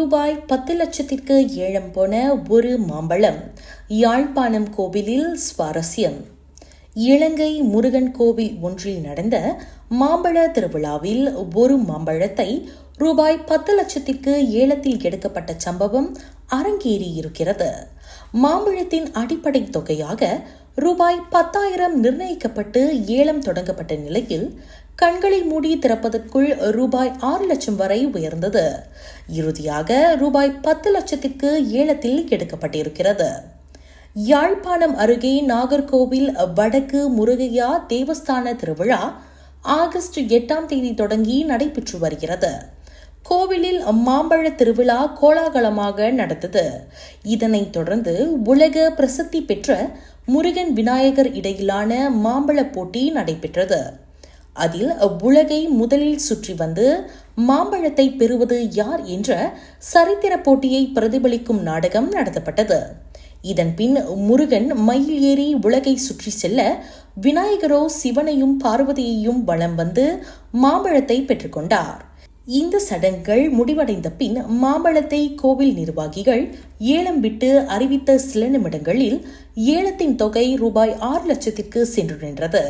ரூபாய் 10 லட்சத்திற்கு ஏலம் போன ஒரு மாம்பழம். யாழ்ப்பாணம் கோவிலில் சுவாரஸ்யம். இலங்கை முருகன் கோவில் ஒன்றில் நடந்த மாம்பழ திருவிழாவில் ஒரு மாம்பழத்தை ரூபாய் 10 லட்சத்திற்கு ஏலத்தில் எடுக்கப்பட்ட சம்பவம் அரங்கேறியிருக்கிறது. மாம்பழத்தின் அடிப்படை தொகையாக ரூபாய் 10,000 நிர்ணயிக்கப்பட்டு ஏலம் தொடங்கப்பட்ட நிலையில் கண்களை மூடி திறப்பதற்குள் ரூபாய் 6 லட்சம் வரை உயர்ந்தது. இறுதியாக ரூபாய் 10 லட்சத்திற்கு ஏலத்தில் எடுக்கப்பட்டிருக்கிறது. யாழ்ப்பாணம் அருகே நாகர்கோவில் வடக்கு முருகையா தேவஸ்தான திருவிழா ஆகஸ்ட் 8ஆம் தேதி தொடங்கி நடைபெற்று வருகிறது. கோவிலில் மாம்பழ திருவிழா கோலாகலமாக நடந்தது. இதனைத் தொடர்ந்து உலக பிரசித்தி பெற்ற முருகன் விநாயகர் இடையிலான மாம்பழ போட்டி நடைபெற்றது. அதில் உலகை முதலில் சுற்றி வந்து மாம்பழத்தை பெறுவது யார் என்ற சரித்திர போட்டியை பிரதிபலிக்கும் நாடகம் நடத்தப்பட்டது. இதன் பின் முருகன் மயில் ஏறி உலகை சுற்றி செல்ல, விநாயகரோ சிவனையும் பார்வதியையும் வலம் வந்து மாம்பழத்தை பெற்றுக்கொண்டார். இந்த சடங்குகள் முடிவடைந்த பின் மாம்பழத்தை கோவில் நிர்வாகிகள் ஏலம் விட்டு அறிவித்த சில நிமிடங்களில் ஏலத்தின் தொகை ரூபாய் 6 லட்சத்திற்கு சென்று நின்றது.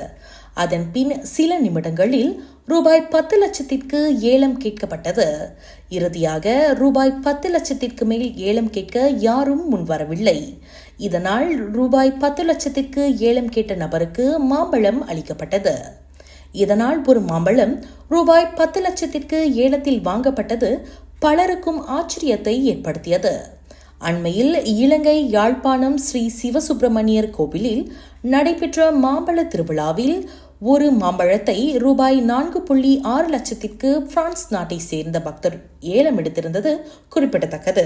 அதன் பின் சில நிமிடங்களில் ரூபாய் 10 லட்சத்திற்கு ஏலம் கேட்கப்பட்டது. இறுதியாக ரூபாய் 10 லட்சத்திற்கு மேல் ஏலம் கேட்க யாரும் முன்வரவில்லை. இதனால் ரூபாய் 10 லட்சத்திற்கு ஏலம் கேட்ட நபருக்கு மாம்பழம் அளிக்கப்பட்டது. இதனால் ஒரு மாம்பழம் ரூபாய் 10 லட்சத்திற்கு ஏலத்தில் வாங்கப்பட்டது பலருக்கும் ஆச்சரியத்தை ஏற்படுத்தியது. அண்மையில் இலங்கை யாழ்ப்பாணம் ஸ்ரீ சிவசுப்பிரமணியர் கோவிலில் நடைபெற்ற மாம்பழ திருவிழாவில் ஒரு மாம்பழத்தை ரூபாய் 4.6 லட்சத்திற்கு பிரான்ஸ் நாட்டை சேர்ந்த பக்தர் ஏலம் எடுத்திருந்தது குறிப்பிடத்தக்கது.